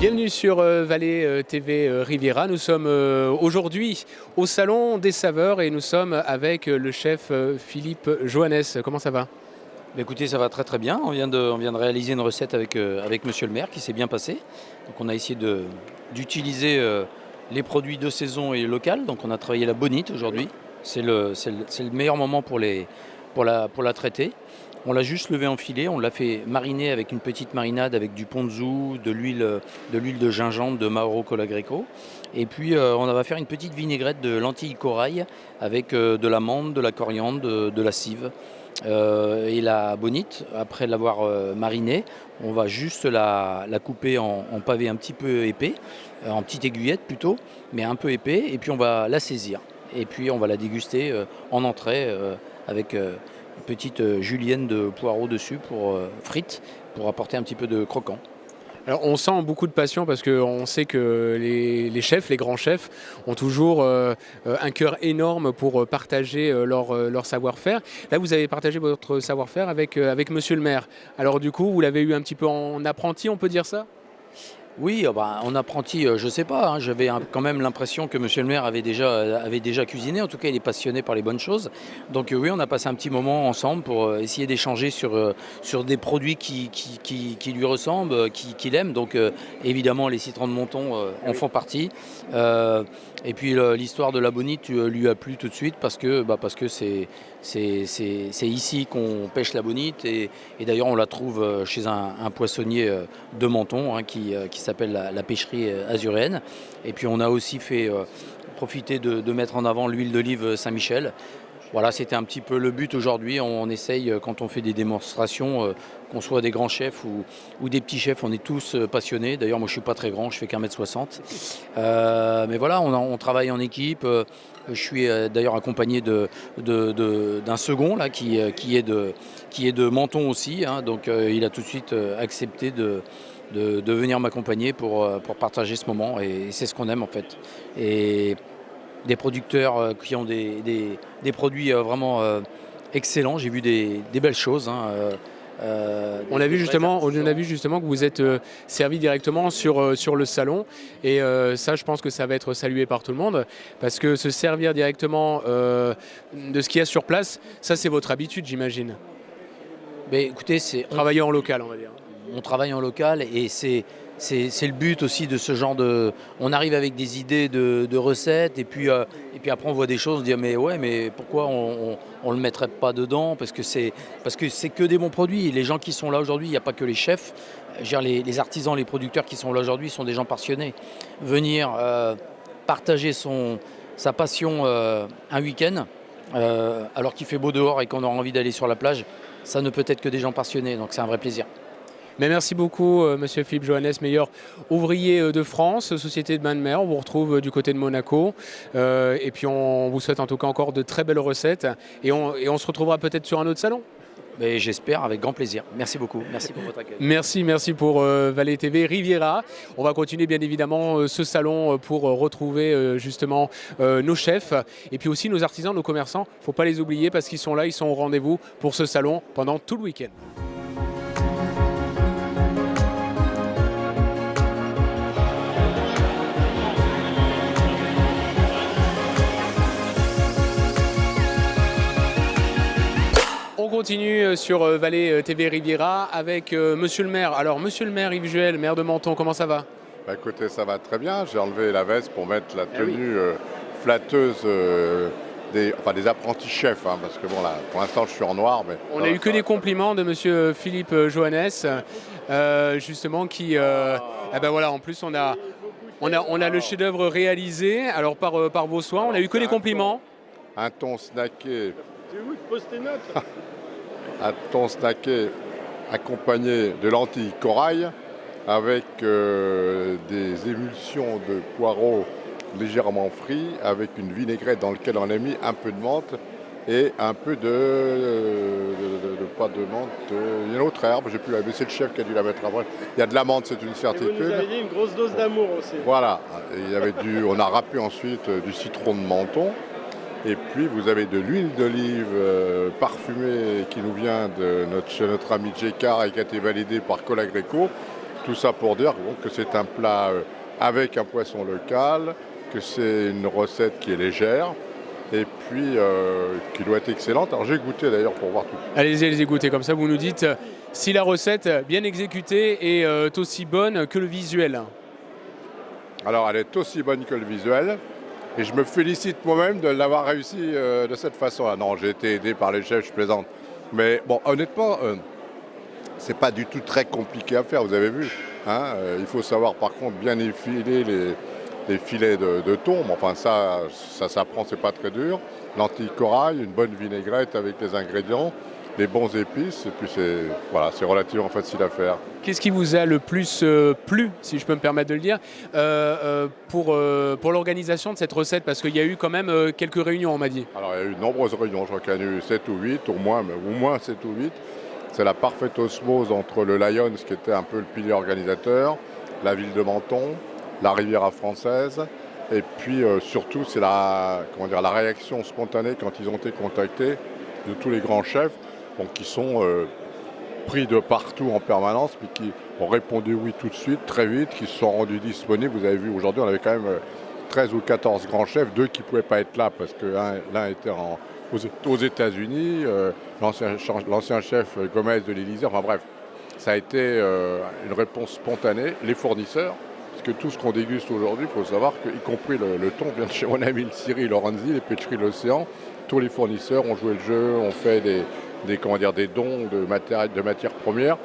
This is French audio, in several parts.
Bienvenue sur Vallée TV Riviera. Nous sommes aujourd'hui au Salon des Saveurs et nous sommes avec le chef Philippe Johannes. Comment ça va? Écoutez, ça va très très bien. On vient de réaliser une recette avec Monsieur le maire qui s'est bien passé. Donc on a essayé d'utiliser les produits de saison et local. Donc on a travaillé la bonite aujourd'hui. C'est le meilleur moment pour la traiter. On l'a juste levée en filet, on l'a fait mariner avec une petite marinade avec du ponzu, de l'huile de gingembre, de Mauro Colagreco. Et puis on va faire une petite vinaigrette de lentilles corail avec de la menthe, de la coriandre, de la cive. Et la bonite, après l'avoir marinée, on va juste la couper en pavé un petit peu épais, en petite aiguillette plutôt, mais un peu épais, et puis on va la saisir. Et puis on va la déguster en entrée avec une petite julienne de poireaux dessus pour frites, pour apporter un petit peu de croquant. Alors on sent beaucoup de passion parce qu'on sait que les chefs, les grands chefs, ont toujours un cœur énorme pour partager leur savoir-faire. Là, vous avez partagé votre savoir-faire avec Monsieur le maire. Alors du coup, vous l'avez eu un petit peu en apprenti, on peut dire ça? Oui, en apprenti, je ne sais pas, hein, j'avais quand même l'impression que monsieur le maire avait déjà cuisiné. En tout cas, il est passionné par les bonnes choses. Donc oui, on a passé un petit moment ensemble pour essayer d'échanger sur des produits qui lui ressemblent, qu'il aime. Donc évidemment, les citrons de Menton en font partie. Et puis l'histoire de la bonite lui a plu tout de suite parce que c'est ici qu'on pêche la bonite. Et d'ailleurs, on la trouve chez un poissonnier de Menton, hein, qui s'appelle la pêcherie azuréenne. Et puis on a aussi fait profiter de mettre en avant l'huile d'olive Saint-Michel. Voilà, c'était un petit peu le but aujourd'hui. On essaye, quand on fait des démonstrations, qu'on soit des grands chefs ou des petits chefs, on est tous passionnés. D'ailleurs, moi je ne suis pas très grand, je fais qu'1m60. Mais voilà, on travaille en équipe. Je suis d'ailleurs accompagné d'un second là, qui est de Menton aussi, hein. Donc il a tout de suite accepté de venir m'accompagner pour partager ce moment, et c'est ce qu'on aime en fait. Et des producteurs qui ont des produits vraiment excellents, j'ai vu des belles choses, hein. On a vu justement que vous êtes servi directement sur le salon et ça, je pense que ça va être salué par tout le monde parce que se servir directement de ce qu'il y a sur place, ça c'est votre habitude, j'imagine. Mais écoutez, Travailler en local, on va dire. on travaille en local et c'est le but aussi de ce genre de... On arrive avec des idées de recettes et puis après on voit des choses, on se dit mais pourquoi on ne le mettrait pas dedans, parce que c'est que des bons produits. Et les gens qui sont là aujourd'hui, il n'y a pas que les chefs. Je veux dire, les artisans, les producteurs qui sont là aujourd'hui sont des gens passionnés. Venir partager sa passion un week-end, alors qu'il fait beau dehors et qu'on aura envie d'aller sur la plage, ça ne peut être que des gens passionnés, donc c'est un vrai plaisir. Mais merci beaucoup, Monsieur Philippe Johannes, meilleur ouvrier de France, société de bain de mer. On vous retrouve du côté de Monaco. Et puis on vous souhaite en tout cas encore de très belles recettes. Et on se retrouvera peut-être sur un autre salon. Mais j'espère, avec grand plaisir. Merci beaucoup. Merci pour votre accueil. Merci pour Vallée TV Riviera. On va continuer bien évidemment ce salon pour retrouver justement nos chefs et puis aussi nos artisans, nos commerçants. Il ne faut pas les oublier parce qu'ils sont là, ils sont au rendez-vous pour ce salon pendant tout le week-end. On continue sur Vallée TV Riviera avec Monsieur le maire. Alors Monsieur le maire Yves Juel, maire de Menton, comment ça va? Écoutez, ça va très bien. J'ai enlevé la veste pour mettre la tenue flatteuse des apprentis chefs, hein, parce que bon là, pour l'instant, je suis en noir. Mais on n'a eu que des compliments de Monsieur Philippe Johannes, justement qui, ben voilà, en plus on a le chef-d'œuvre réalisé. Alors par vos soins, on a eu que des compliments. Un thon snacké. C'est où de poster note? Un thon snacké accompagné de lentilles corail avec des émulsions de poireaux légèrement frits, avec une vinaigrette dans laquelle on a mis un peu de menthe et un peu pas de menthe, il y a une autre herbe, j'ai plus, mais c'est le chef qui a dû la mettre après. Il y a de la menthe, c'est une certitude. Et vous nous avez dit une grosse dose d'amour aussi. Voilà, on a râpé ensuite du citron de Menton. Et puis vous avez de l'huile d'olive parfumée qui nous vient chez notre ami Jekar et qui a été validée par Colagreco. Tout ça pour dire bon, que c'est un plat avec un poisson local, que c'est une recette qui est légère et puis qui doit être excellente. Alors j'ai goûté d'ailleurs pour voir tout. Allez-y goûter, comme ça vous nous dites si la recette bien exécutée est aussi bonne que le visuel. Alors elle est aussi bonne que le visuel et je me félicite moi-même de l'avoir réussi de cette façon-là. Non, j'ai été aidé par les chefs, je plaisante. Mais bon, honnêtement, c'est pas du tout très compliqué à faire, vous avez vu. Hein, il faut savoir par contre bien effiler les filets de thon. Enfin ça s'apprend, c'est pas très dur. Lentilles corail, une bonne vinaigrette avec les ingrédients, les bons épices, et puis c'est relativement facile à faire. Qu'est-ce qui vous a le plus plu, si je peux me permettre de le dire, pour l'organisation de cette recette? Parce qu'il y a eu quand même quelques réunions, on m'a dit. Alors il y a eu de nombreuses réunions, je crois qu'il y en a eu 7 ou 8, au moins 7 ou 8. C'est la parfaite osmose entre le Lions, qui était un peu le pilier organisateur, la ville de Menton, la Riviera française, et puis surtout c'est la réaction spontanée quand ils ont été contactés de tous les grands chefs, donc qui sont pris de partout en permanence, puis qui ont répondu oui tout de suite, très vite, qui se sont rendus disponibles. Vous avez vu, aujourd'hui on avait quand même 13 ou 14 grands chefs, 2 qui ne pouvaient pas être là parce que l'un était aux États-Unis, l'ancien chef Gomez de l'Élysée, enfin bref, ça a été une réponse spontanée. Les fournisseurs, parce que tout ce qu'on déguste aujourd'hui, il faut savoir qu'y compris le thon vient de chez mon ami le Cyril Lorenzi, les pêcheries de l'Océan, tous les fournisseurs ont joué le jeu, ont fait des dons de matières premières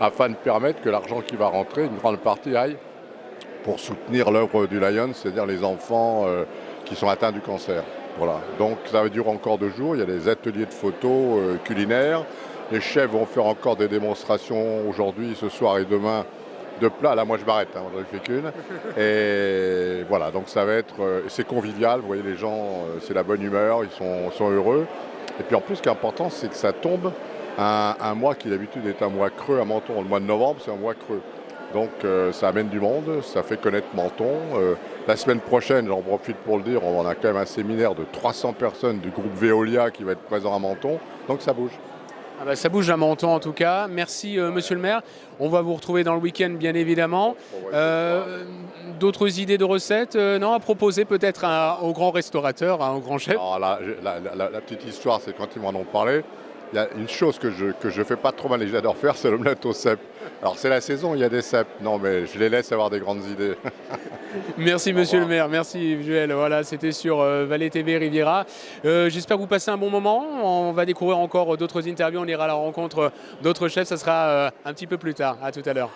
afin de permettre que l'argent qui va rentrer, une grande partie aille pour soutenir l'œuvre du Lions, c'est-à-dire les enfants qui sont atteints du cancer. Voilà. Donc ça dure encore 2 jours, il y a des ateliers de photos culinaires, les chefs vont faire encore des démonstrations aujourd'hui, ce soir et demain de plats. Là moi je m'arrête, hein, j'en ai fait qu'une. Et voilà, donc ça va être, c'est convivial, vous voyez les gens, c'est la bonne humeur, ils sont heureux. Et puis en plus ce qui est important c'est que ça tombe un mois qui d'habitude est un mois creux à Menton. Le mois de novembre c'est un mois creux. Donc ça amène du monde, ça fait connaître Menton. La semaine prochaine, j'en profite pour le dire, on a quand même un séminaire de 300 personnes du groupe Veolia qui va être présent à Menton. Donc ça bouge. Ah bah, ça bouge à Menton en tout cas. Merci monsieur le maire. On va vous retrouver dans le week-end bien évidemment. D'autres idées de recettes non, à proposer peut-être aux grands restaurateurs, aux grands chefs? Alors, la petite histoire, c'est quand ils m'en ont parlé. Il y a une chose que je fais pas trop mal et que j'adore faire, c'est l'omelette aux cèpes. Alors c'est la saison, il y a des cèpes. Non mais je les laisse avoir des grandes idées. Merci monsieur le maire, merci Joël. Voilà, c'était sur Valais TV Riviera. J'espère que vous passez un bon moment. On va découvrir encore d'autres interviews, on ira à la rencontre d'autres chefs. Ça sera un petit peu plus tard. À tout à l'heure.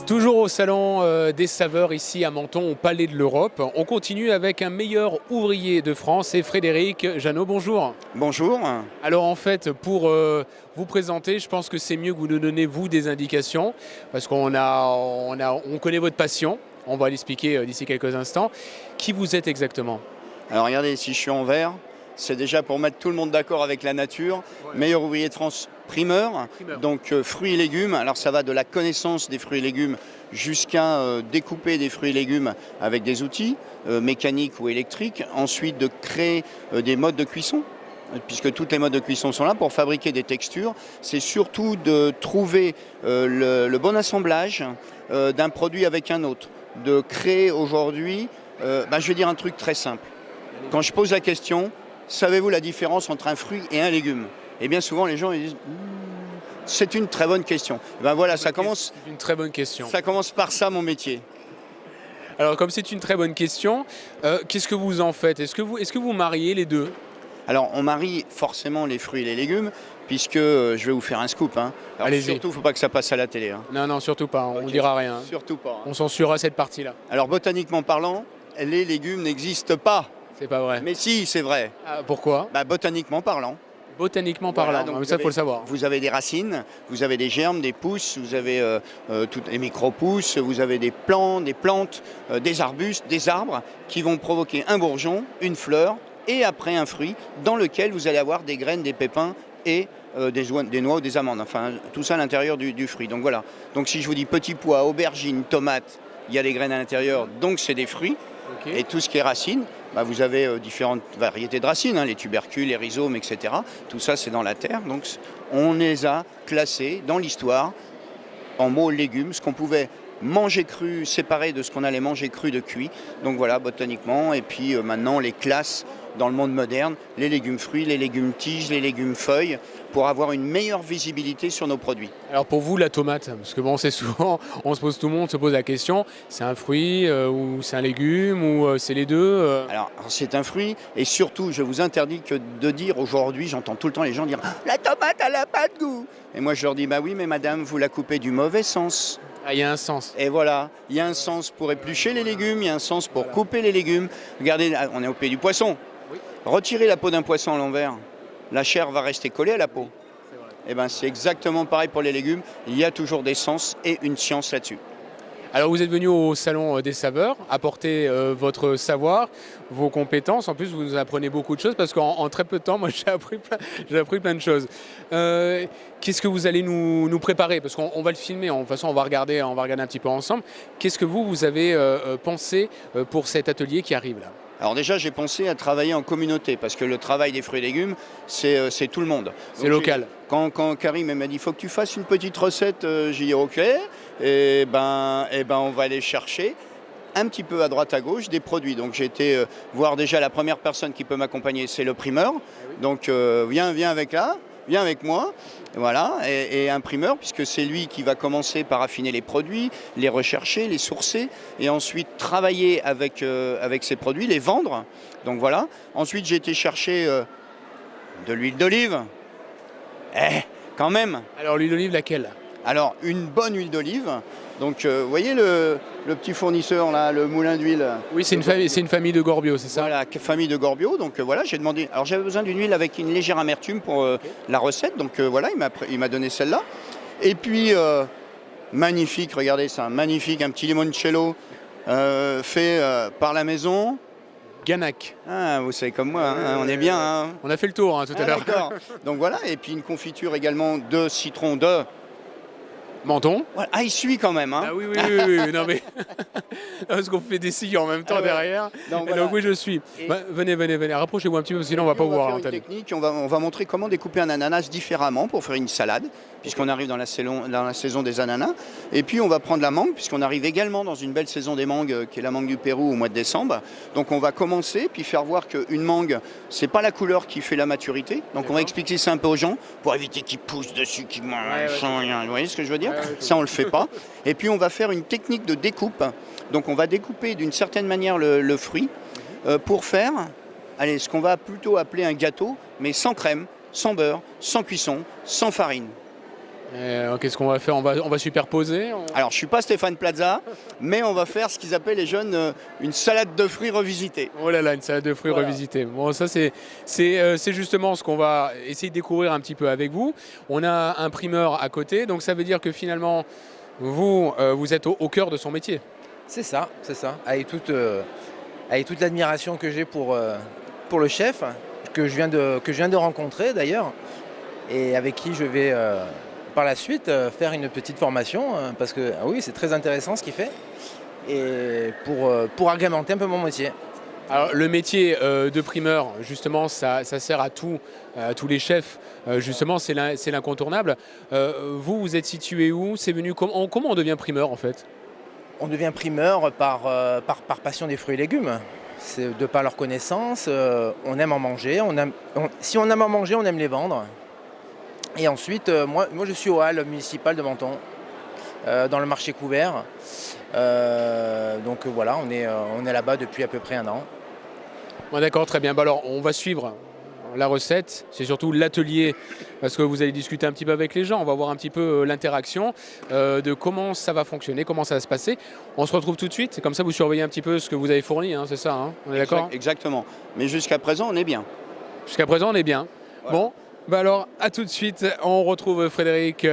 Toujours au salon des saveurs ici à Menton, au Palais de l'Europe. On continue avec un meilleur ouvrier de France, c'est Frédéric Jeannot. Bonjour. Bonjour. Alors en fait, pour vous présenter, je pense que c'est mieux que vous nous donnez vous des indications, parce qu'on connaît votre passion. On va l'expliquer d'ici quelques instants. Qui vous êtes exactement? Alors regardez, si je suis en vert, c'est déjà pour mettre tout le monde d'accord avec la nature. Ouais. Meilleur ouvrier de France, primeur. Donc fruits et légumes. Alors ça va de la connaissance des fruits et légumes jusqu'à découper des fruits et légumes avec des outils mécaniques ou électriques. Ensuite de créer des modes de cuisson, puisque toutes les modes de cuisson sont là pour fabriquer des textures. C'est surtout de trouver le bon assemblage d'un produit avec un autre. De créer aujourd'hui, je vais dire un truc très simple. Quand je pose la question, savez-vous la différence entre un fruit et un légume? Et bien souvent les gens ils disent c'est une très bonne question. Et ben voilà, ça commence. C'est une très bonne question. Ça commence par ça mon métier. Alors comme c'est une très bonne question, qu'est-ce que vous en faites? Est-ce que vous mariez les deux? Alors on marie forcément les fruits et les légumes, puisque je vais vous faire un scoop. Hein. Allez-y. Surtout, il ne faut pas que ça passe à la télé. Hein. Non, surtout pas, on ne dira rien. Surtout pas. Hein. On censurera cette partie-là. Alors botaniquement parlant, les légumes n'existent pas. C'est pas vrai. Mais si, c'est vrai. Ah, pourquoi? Botaniquement parlant. Botaniquement parlant, voilà, ça il faut le savoir. Vous avez des racines, vous avez des germes, des pousses, vous avez toutes les micro-pousses, vous avez des plants, des plantes, des arbustes, des arbres qui vont provoquer un bourgeon, une fleur, et après un fruit dans lequel vous allez avoir des graines, des pépins et des noix ou des amandes. Enfin, tout ça à l'intérieur du fruit. Donc voilà. Donc si je vous dis petits pois, aubergines, tomates, il y a les graines à l'intérieur, donc c'est des fruits. Okay. Et tout ce qui est racines, vous avez différentes variétés de racines, les tubercules, les rhizomes, etc. Tout ça, c'est dans la terre. Donc on les a classés dans l'histoire en mots légumes, ce qu'on pouvait manger cru, séparé de ce qu'on allait manger cru de cuit. Donc voilà, botaniquement. Et puis maintenant, on les classe dans le monde moderne, les légumes fruits, les légumes tiges, les légumes feuilles, pour avoir une meilleure visibilité sur nos produits. Alors pour vous, la tomate, parce que bon, c'est souvent, tout le monde se pose la question, c'est un fruit ou c'est un légume ou c'est les deux Alors c'est un fruit et surtout, je vous interdis que de dire aujourd'hui, j'entends tout le temps les gens dire « la tomate, elle n'a pas de goût ». Et moi je leur dis « bah oui, mais madame, vous la coupez du mauvais sens ». Ah, il y a un sens. Et voilà, il y a un sens pour éplucher les légumes, il y a un sens pour couper les légumes. Regardez, on est au pays du poisson. Oui. Retirez la peau d'un poisson à l'envers, la chair va rester collée à la peau. Et c'est exactement pareil pour les légumes. Il y a toujours des sens et une science là-dessus. Alors vous êtes venu au Salon des Saveurs, apporter votre savoir, vos compétences. En plus, vous nous apprenez beaucoup de choses parce qu'en très peu de temps, moi, j'ai appris plein de choses. Qu'est-ce que vous allez nous préparer? Parce qu'on va le filmer, de toute façon, on va regarder un petit peu ensemble. Qu'est-ce que vous avez pensé pour cet atelier qui arrive là? Alors déjà, j'ai pensé à travailler en communauté, parce que le travail des fruits et légumes, c'est tout le monde. C'est local. Quand Karim m'a dit, il faut que tu fasses une petite recette, j'ai dit ok, et on va aller chercher un petit peu à droite à gauche des produits. Donc j'ai été voir déjà la première personne qui peut m'accompagner, c'est le primeur. Donc viens avec moi. Voilà, et un primeur, puisque c'est lui qui va commencer par affiner les produits, les rechercher, les sourcer, et ensuite travailler avec ces produits, les vendre. Donc voilà. Ensuite, j'ai été chercher de l'huile d'olive. Quand même. Alors l'huile d'olive, laquelle? Alors, une bonne huile d'olive. Donc, vous voyez le petit fournisseur, là, le moulin d'huile. Oui, c'est une famille de Gorbio, c'est ça? Voilà, famille de Gorbio. Donc, voilà, j'ai demandé. Alors, j'avais besoin d'une huile avec une légère amertume pour la recette. Donc, voilà, il m'a donné celle-là. Et puis, magnifique, regardez ça, magnifique, un petit limoncello fait par la maison. Ganac. Ah, vous savez comme moi, on est bien. Hein. On a fait le tour tout à l'heure. D'accord. Donc, voilà, et puis une confiture également de citron de... Menton. Voilà. Ah, il suit quand même. Hein. Ah oui, non mais parce qu'on fait des signes en même temps derrière. Donc oui, je suis. Venez, rapprochez-vous un petit peu, sinon on va pas vous voir à l'antenne. Technique, on va montrer comment découper un ananas différemment pour faire une salade, puisqu'on arrive dans la saison des ananas. Et puis on va prendre la mangue, puisqu'on arrive également dans une belle saison des mangues, qui est la mangue du Pérou au mois de décembre. Donc on va commencer, puis faire voir qu'une mangue, c'est pas la couleur qui fait la maturité. Donc on va expliquer ça un peu aux gens, pour éviter qu'ils poussent dessus, qu'ils mangent rien. Vous voyez ce que je veux dire? Ça, on ne le fait pas. Et puis, on va faire une technique de découpe. Donc, on va découper d'une certaine manière le fruit pour faire ce qu'on va plutôt appeler un gâteau, mais sans crème, sans beurre, sans cuisson, sans farine. Qu'est-ce qu'on va faire? On va superposer Alors, je ne suis pas Stéphane Plaza, mais on va faire ce qu'ils appellent les jeunes une salade de fruits revisitée. Oh là là, une salade de fruits revisitée. Bon, ça, c'est justement ce qu'on va essayer de découvrir un petit peu avec vous. On a un primeur à côté, donc ça veut dire que finalement, vous êtes au cœur de son métier. C'est ça. Avec toute l'admiration que j'ai pour le chef, que je viens de rencontrer d'ailleurs, et avec qui je vais... par la suite, faire une petite formation, parce que oui, c'est très intéressant ce qu'il fait, et pour agrémenter un peu mon métier. Alors, le métier de primeur, justement, ça sert à tous les chefs, justement, c'est l'incontournable. Vous êtes situé où? C'est venu comment on devient primeur, en fait? On devient primeur par passion des fruits et légumes. C'est de par leur connaissance, on aime en manger, si on aime en manger, on aime les vendre. Et ensuite, moi je suis au hall municipal de Menton, dans le marché couvert. Donc voilà, on est là-bas depuis à peu près 1 an. Bon, d'accord, très bien. Alors, on va suivre la recette, c'est surtout l'atelier, parce que vous allez discuter un petit peu avec les gens. On va voir un petit peu l'interaction de comment ça va fonctionner, comment ça va se passer. On se retrouve tout de suite, comme ça vous surveillez un petit peu ce que vous avez fourni, c'est ça, on est d'accord? Exactement. Mais jusqu'à présent, on est bien. Jusqu'à présent, on est bien. Voilà. Bon. Alors, à tout de suite, on retrouve Frédéric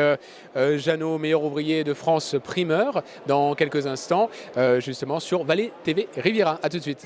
Jeannot, meilleur ouvrier de France primeur, dans quelques instants, justement sur Vallée TV Riviera. À tout de suite.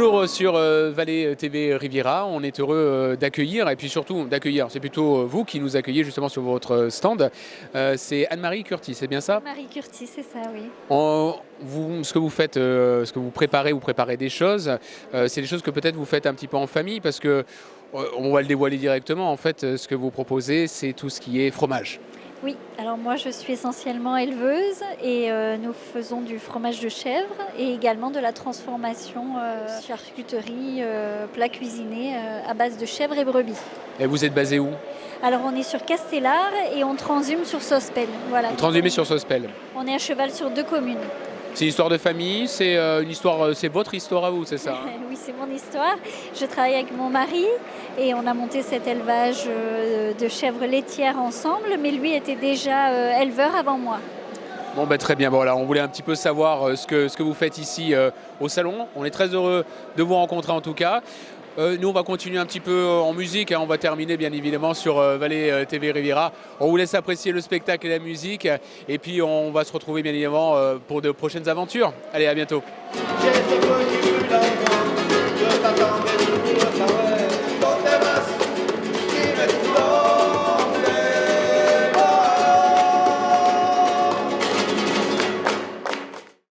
Toujours sur Vallée TV Riviera, on est heureux d'accueillir, et puis surtout d'accueillir, c'est plutôt vous qui nous accueillez justement sur votre stand. C'est Anne-Marie Curtis, c'est bien ça? Marie Curtis, c'est ça, oui. Ce que vous faites, ce que vous préparez des choses, c'est des choses que peut-être vous faites un petit peu en famille, parce que on va le dévoiler directement, en fait, ce que vous proposez, c'est tout ce qui est fromage. Oui, alors moi je suis essentiellement éleveuse et nous faisons du fromage de chèvre et également de la transformation charcuterie, plats cuisinés à base de chèvre et brebis. Et vous êtes basé où? Alors on est sur Castellar et on transhume sur Sospel. Voilà. Vous transhumez sur Sospel. On est à cheval sur 2 communes. C'est une histoire de famille, c'est une histoire, c'est votre histoire à vous, c'est ça? Oui, c'est mon histoire. Je travaille avec mon mari et on a monté cet élevage de chèvres laitières ensemble, mais lui était déjà éleveur avant moi. Bon, très bien. Bon, voilà, on voulait un petit peu savoir ce que vous faites ici au salon. On est très heureux de vous rencontrer en tout cas. Nous, on va continuer un petit peu en musique. On va terminer bien évidemment sur Vallée TV Riviera. On vous laisse apprécier le spectacle et la musique. Et puis, on va se retrouver bien évidemment pour de prochaines aventures. Allez, à bientôt.